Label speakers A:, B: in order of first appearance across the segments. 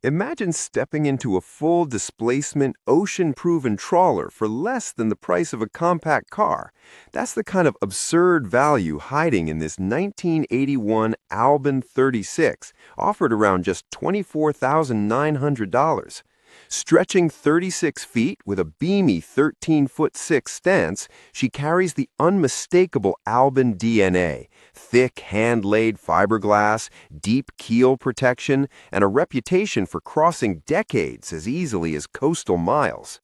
A: Imagine stepping into a full displacement, ocean proven trawler for less than the price of a compact car. That's the kind of absurd value hiding in this 1981 Albin 36, offered around just $24,900. Stretching 36 feet with a beamy 13-foot-6 stance, she carries the unmistakable Albin DNA: thick hand-laid fiberglass, deep keel protection, and a reputation for crossing decades as easily as coastal miles.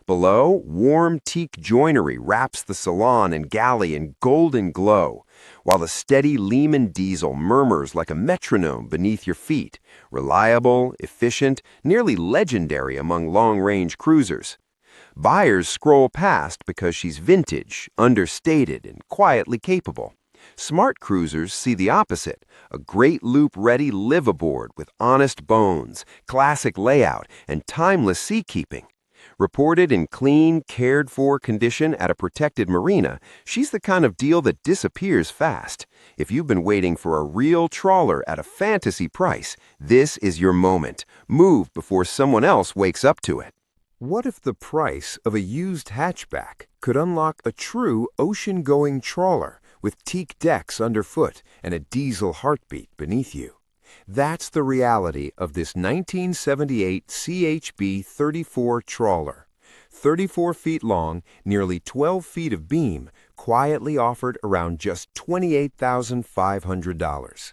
A: Below, warm teak joinery wraps the salon and galley in golden glow, while the steady Lehman diesel murmurs like a metronome beneath your feet, reliable, efficient, nearly legendary among long-range cruisers. Buyers scroll past because she's vintage, understated, and quietly capable. Smart cruisers see the opposite: a great loop-ready liveaboard with honest bones, classic layout, and timeless seakeeping. Reported in clean, cared-for condition at a protected marina, she's the kind of deal that disappears fast. If you've been waiting for a real trawler at a fantasy price, this is your moment. Move before someone else wakes up to it. What if the price of a used hatchback could unlock a true ocean-going trawler with teak decks underfoot and a diesel heartbeat beneath you? That's the reality of this 1978 CHB 34 trawler. 34 feet long, nearly 12 feet of beam, quietly offered around just $28,500.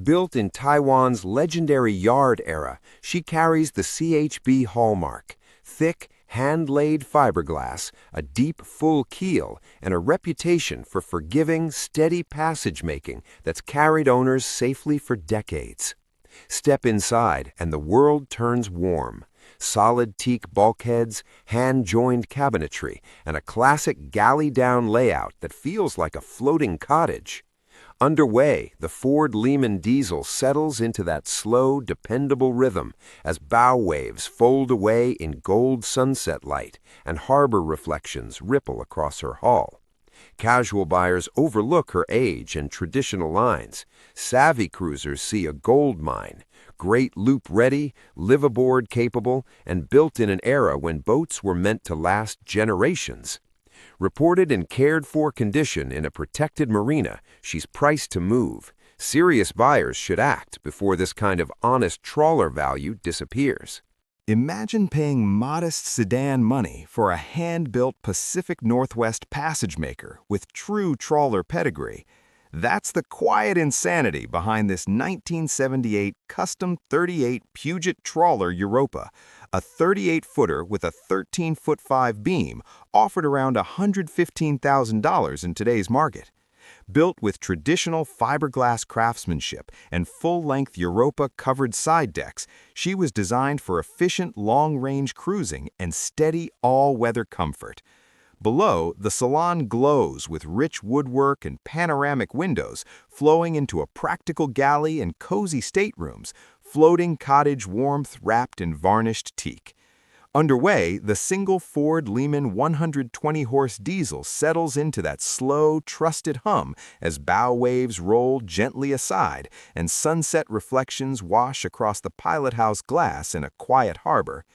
A: Built in Taiwan's legendary yard era, she carries the CHB hallmark: thick, hand-laid fiberglass, a deep, full keel, and a reputation for forgiving, steady passage-making that's carried owners safely for decades. Step inside, and the world turns warm. Solid teak bulkheads, hand-joined cabinetry, and a classic galley-down layout that feels like a floating cottage. Underway, the Ford Lehman diesel settles into that slow, dependable rhythm as bow waves fold away in gold sunset light and harbor reflections ripple across her hull. Casual buyers overlook her age and traditional lines. Savvy cruisers see a gold mine: great loop-ready, liveaboard capable, and built in an era when boats were meant to last generations. Reported in cared-for condition in a protected marina, she's priced to move. Serious buyers should act before this kind of honest trawler value disappears.
B: Imagine paying modest sedan money for a hand-built Pacific Northwest passage maker with true trawler pedigree. That's the quiet insanity behind this 1978 Custom 38 Puget Trawler Europa, a 38-footer with a 13-foot-5 beam, offered around $115,000 in today's market. Built with traditional fiberglass craftsmanship and full-length Europa-covered side decks, she was designed for efficient long-range cruising and steady all-weather comfort. Below, the salon glows with rich woodwork and panoramic windows flowing into a practical galley and cozy staterooms, floating cottage warmth wrapped in varnished teak. Underway, the single Ford Lehman 120-horse diesel settles into that slow, trusted hum as bow waves roll gently aside and sunset reflections wash across the pilothouse glass in a quiet harbor.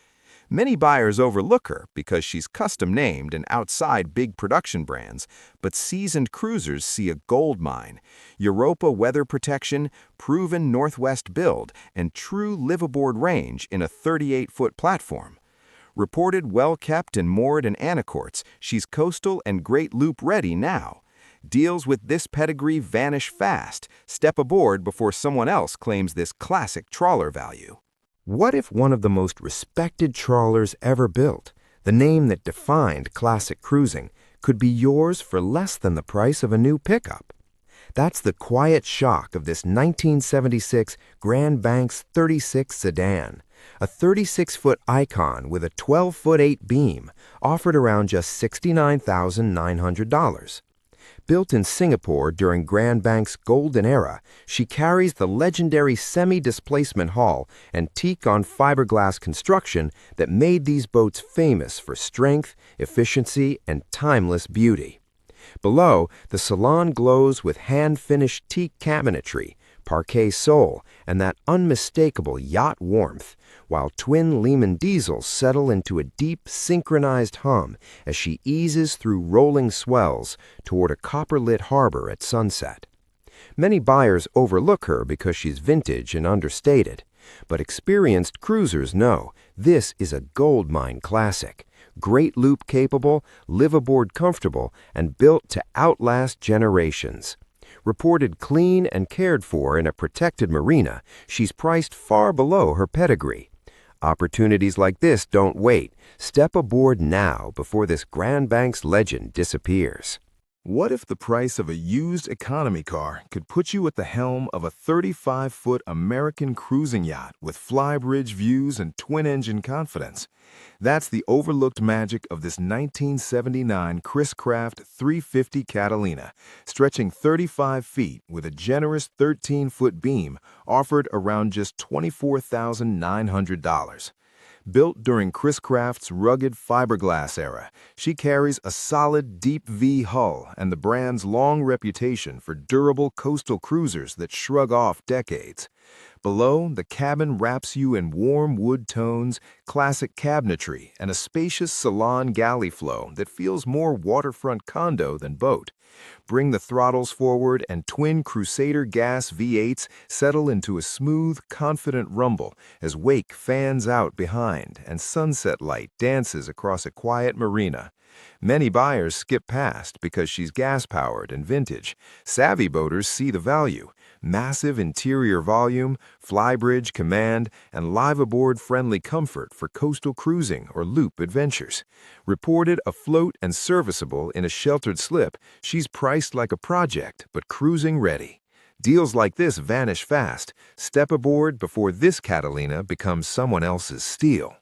B: Many buyers overlook her because she's custom-named and outside big production brands, but seasoned cruisers see a gold mine: Europa weather protection, proven Northwest build, and true liveaboard range in a 38-foot platform. Reported well-kept and moored in Anacortes, she's coastal and great loop-ready now. Deals with this pedigree vanish fast. Step aboard before someone else claims this classic trawler value.
A: What if one of the most respected trawlers ever built, the name that defined classic cruising, could be yours for less than the price of a new pickup? That's the quiet shock of this 1976 Grand Banks 36 sedan, a 36-foot icon with a 12-foot-8 beam, offered around just $69,900. Built in Singapore during Grand Bank's golden era, she carries the legendary semi-displacement hull and teak-on-fiberglass construction that made these boats famous for strength, efficiency, and timeless beauty. Below, the salon glows with hand-finished teak cabinetry, parquet sole, and that unmistakable yacht warmth, while twin Lehman diesels settle into a deep, synchronized hum as she eases through rolling swells toward a copper-lit harbor at sunset. Many buyers overlook her because she's vintage and understated, but experienced cruisers know this is a goldmine classic, great loop capable, live aboard comfortable, and built to outlast generations. Reported clean and cared for in a protected marina, she's priced far below her pedigree. Opportunities like this don't wait. Step aboard now before this Grand Banks legend disappears.
C: What if the price of a used economy car could put you at the helm of a 35-foot American cruising yacht with flybridge views and twin-engine confidence? That's the overlooked magic of this 1979 Chris Craft 350 Catalina, stretching 35 feet with a generous 13-foot beam offered around just $24,900. Built during Chris Craft's rugged fiberglass era, she carries a solid deep V hull and the brand's long reputation for durable coastal cruisers that shrug off decades. Below, the cabin wraps you in warm wood tones, classic cabinetry, and a spacious salon galley flow that feels more waterfront condo than boat. Bring the throttles forward and twin Crusader gas V8s settle into a smooth, confident rumble as wake fans out behind and sunset light dances across a quiet marina. Many buyers skip past because she's gas-powered and vintage. Savvy boaters see the value. Massive interior volume, flybridge command, and live-aboard friendly comfort for coastal cruising or loop adventures. Reported afloat and serviceable in a sheltered slip, she's priced like a project but cruising ready. Deals like this vanish fast. Step aboard before this Catalina becomes someone else's steal.